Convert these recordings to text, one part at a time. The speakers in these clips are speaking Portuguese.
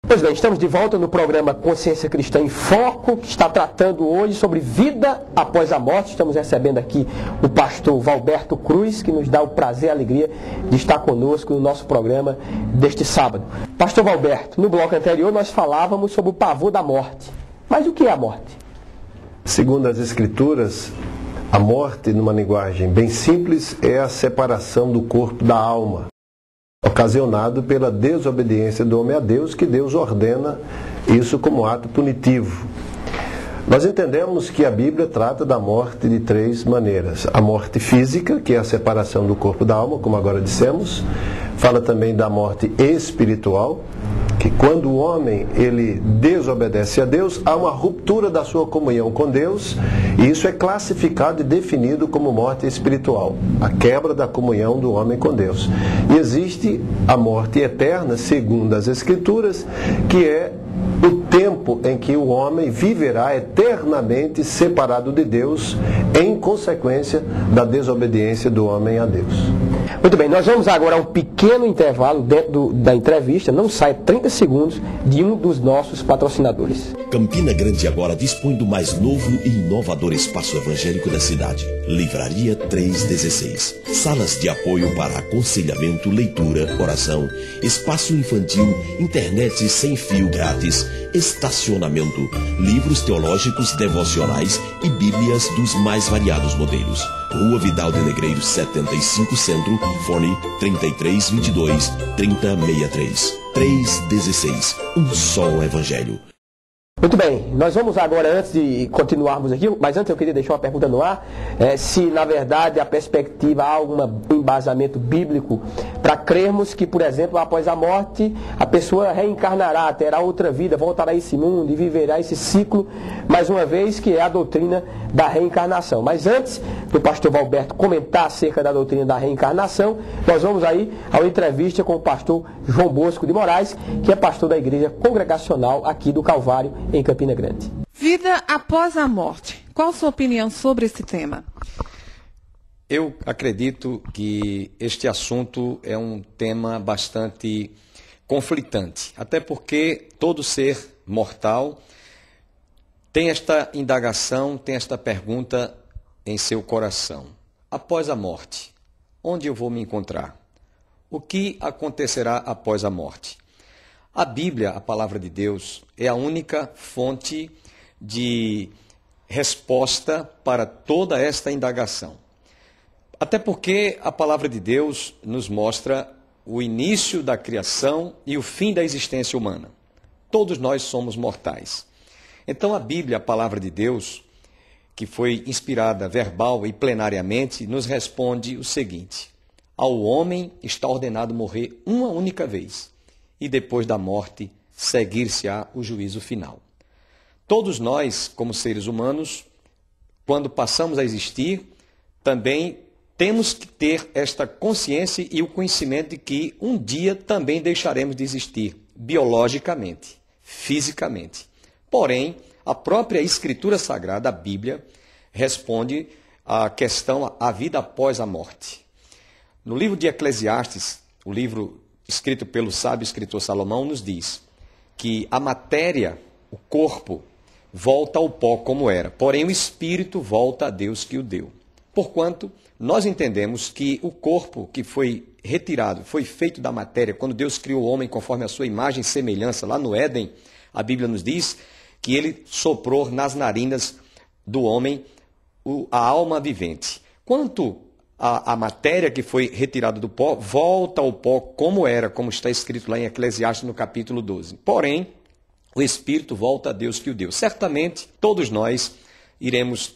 Pois bem, estamos de volta no programa Consciência Cristã em Foco, que está tratando hoje sobre vida após a morte. Estamos recebendo aqui o pastor Valberto Cruz, que nos dá o prazer e a alegria de estar conosco no nosso programa deste sábado. Pastor Valberto, no bloco anterior nós falávamos sobre o pavor da morte. Mas o que é a morte? Segundo as Escrituras, a morte, numa linguagem bem simples, é a separação do corpo da alma, ocasionado pela desobediência do homem a Deus, que Deus ordena isso como ato punitivo. Nós entendemos que a Bíblia trata da morte de três maneiras. A morte física, que é a separação do corpo da alma, como agora dissemos. Fala também da morte espiritual, que quando o homem ele desobedece a Deus, há uma ruptura da sua comunhão com Deus, e isso é classificado e definido como morte espiritual, a quebra da comunhão do homem com Deus. E existe a morte eterna, segundo as Escrituras, que é o tempo em que o homem viverá eternamente separado de Deus, em consequência da desobediência do homem a Deus. Muito bem, nós vamos agora a um pequeno intervalo dentro da entrevista, não sai 30 segundos, de um dos nossos patrocinadores. Campina Grande agora dispõe do mais novo e inovador espaço evangélico da cidade. Livraria 316. Salas de apoio para aconselhamento, leitura, oração, espaço infantil, internet sem fio grátis, estacionamento, livros teológicos, devocionais e bíblias dos mais variados modelos. Rua Vidal de Negreiros 75 Centro, fone 3322 3063. 316. Um só evangelho. Muito bem, nós vamos agora, antes de continuarmos aqui, mas antes eu queria deixar uma pergunta no ar, se na verdade a perspectiva há algum embasamento bíblico para crermos que, por exemplo, após a morte, a pessoa reencarnará, terá outra vida, voltará a esse mundo e viverá esse ciclo, mais uma vez, que é a doutrina da reencarnação. Mas antes do pastor Valberto comentar acerca da doutrina da reencarnação, nós vamos aí a uma entrevista com o pastor João Bosco de Moraes, que é pastor da Igreja Congregacional aqui do Calvário, em Campina Grande. Vida após a morte. Qual a sua opinião sobre esse tema? Eu acredito que este assunto é um tema bastante conflitante, até porque todo ser mortal tem esta indagação, tem esta pergunta em seu coração. Após a morte, onde eu vou me encontrar? O que acontecerá após a morte? A Bíblia, a palavra de Deus, é a única fonte de resposta para toda esta indagação. Até porque a palavra de Deus nos mostra o início da criação e o fim da existência humana. Todos nós somos mortais. Então a Bíblia, a palavra de Deus, que foi inspirada verbal e plenariamente, nos responde o seguinte: ao homem está ordenado morrer uma única vez, e depois da morte seguir-se-á o juízo final. Todos nós, como seres humanos, quando passamos a existir, também temos que ter esta consciência e o conhecimento de que um dia também deixaremos de existir, biologicamente, fisicamente. Porém, a própria Escritura Sagrada, a Bíblia, responde à questão, a vida após a morte. No livro de Eclesiastes, o livro escrito pelo sábio escritor Salomão, nos diz que a matéria, o corpo, volta ao pó como era, porém o espírito volta a Deus que o deu. Porquanto, nós entendemos que o corpo que foi retirado, foi feito da matéria, quando Deus criou o homem conforme a sua imagem e semelhança, lá no Éden, a Bíblia nos diz que ele soprou nas narinas do homem a alma vivente. Quanto a matéria que foi retirada do pó volta ao pó como era, como está escrito lá em Eclesiastes no capítulo 12. Porém, o espírito volta a Deus que o deu. Certamente, todos nós iremos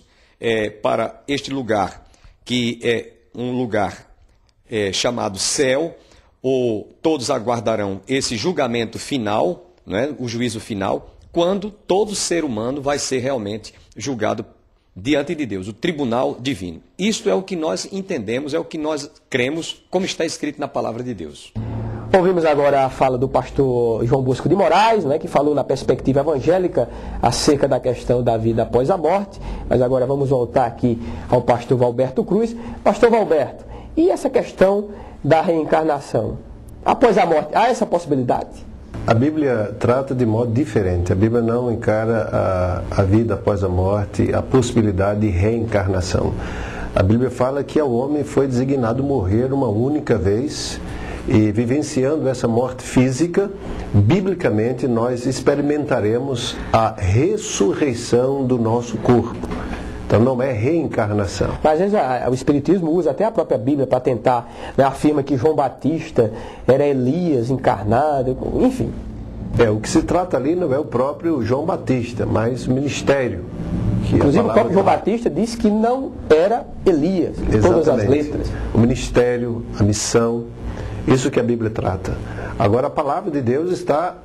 para este lugar, que é um lugar chamado céu, ou todos aguardarão esse julgamento final, não é? O juízo final, quando todo ser humano vai ser realmente julgado diante de Deus, o tribunal divino. Isto é o que nós entendemos, é o que nós cremos, como está escrito na palavra de Deus. Ouvimos agora a fala do pastor João Bosco de Moraes, né, que falou na perspectiva evangélica acerca da questão da vida após a morte. Mas agora vamos voltar aqui ao pastor Valberto Cruz. Pastor Valberto, e essa questão da reencarnação? Após a morte, há essa possibilidade? A Bíblia trata de modo diferente. A Bíblia não encara a vida após a morte, a possibilidade de reencarnação. A Bíblia fala que ao homem foi designado morrer uma única vez e, vivenciando essa morte física, biblicamente nós experimentaremos a ressurreição do nosso corpo. Então não é reencarnação. Mas às vezes o Espiritismo usa até a própria Bíblia para tentar, né, afirma que João Batista era Elias encarnado, enfim. O que se trata ali não é o próprio João Batista, mas o ministério. Inclusive o próprio João Batista disse que não era Elias, em todas as letras. O ministério, a missão, isso que a Bíblia trata. Agora a palavra de Deus está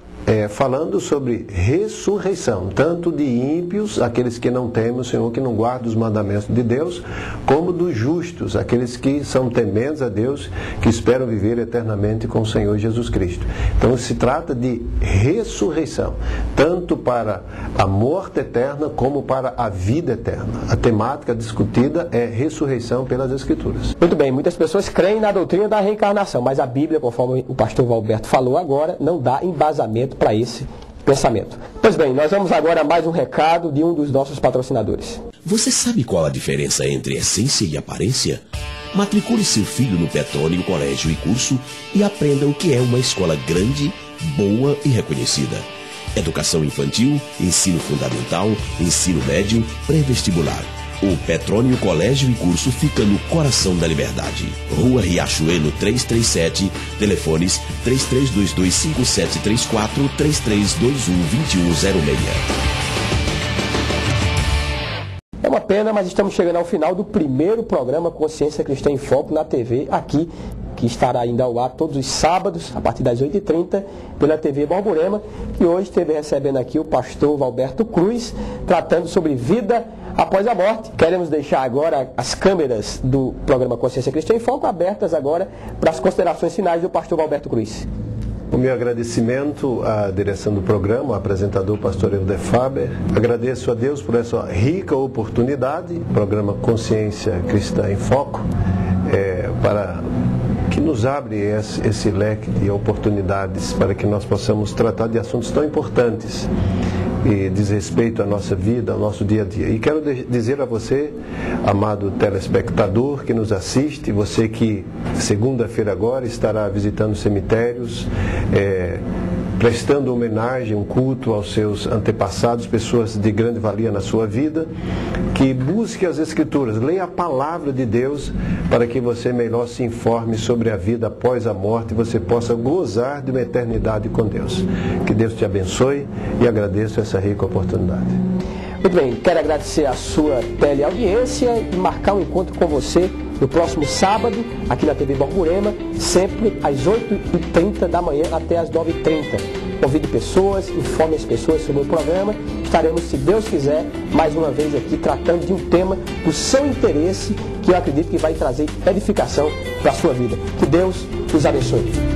falando sobre ressurreição, tanto de ímpios, aqueles que não temem o Senhor, que não guardam os mandamentos de Deus, como dos justos, aqueles que são tementes a Deus, que esperam viver eternamente com o Senhor Jesus Cristo. Então se trata de ressurreição, tanto para a morte eterna como para a vida eterna. A temática discutida é ressurreição pelas Escrituras. Muito bem, muitas pessoas creem na doutrina da reencarnação, mas a Bíblia, conforme o pastor Valberto falou agora, não dá embasamento para esse pensamento. Pois bem, nós vamos agora a mais um recado de um dos nossos patrocinadores. Você sabe qual a diferença entre essência e aparência? Matricule seu filho no Petrônio Colégio e Curso e aprenda o que é uma escola grande, boa e reconhecida. Educação infantil, ensino fundamental, ensino médio, pré-vestibular. O Petrônio Colégio e Curso fica no coração da Liberdade. Rua Riachuelo 337, telefones 33225734, 33212106. É uma pena, mas estamos chegando ao final do primeiro programa Consciência Cristã em Foco na TV, aqui, que estará ainda ao ar todos os sábados, a partir das 8h30, pela TV Borborema. E hoje esteve recebendo aqui o pastor Valberto Cruz, tratando sobre vida após a morte. Queremos deixar agora as câmeras do programa Consciência Cristã em Foco abertas agora para as considerações finais do pastor Valberto Cruz. O meu agradecimento à direção do programa, ao apresentador pastor Helder Faber. Agradeço a Deus por essa rica oportunidade, programa Consciência Cristã em Foco, para que nos abre esse leque de oportunidades para que nós possamos tratar de assuntos tão importantes e diz respeito à nossa vida, ao nosso dia a dia. E quero dizer a você, amado telespectador que nos assiste, você que segunda-feira agora estará visitando cemitérios, prestando homenagem, um culto aos seus antepassados, pessoas de grande valia na sua vida, que busque as Escrituras, leia a palavra de Deus para que você melhor se informe sobre a vida após a morte e você possa gozar de uma eternidade com Deus. Que Deus te abençoe e agradeço essa rica oportunidade. Muito bem, quero agradecer a sua teleaudiência e marcar um encontro com você no próximo sábado, aqui na TV Borborema, sempre às 8h30 da manhã até às 9h30. Convide pessoas, informe as pessoas sobre o programa. Estaremos, se Deus quiser, mais uma vez aqui tratando de um tema do seu interesse, que eu acredito que vai trazer edificação para a sua vida. Que Deus os abençoe.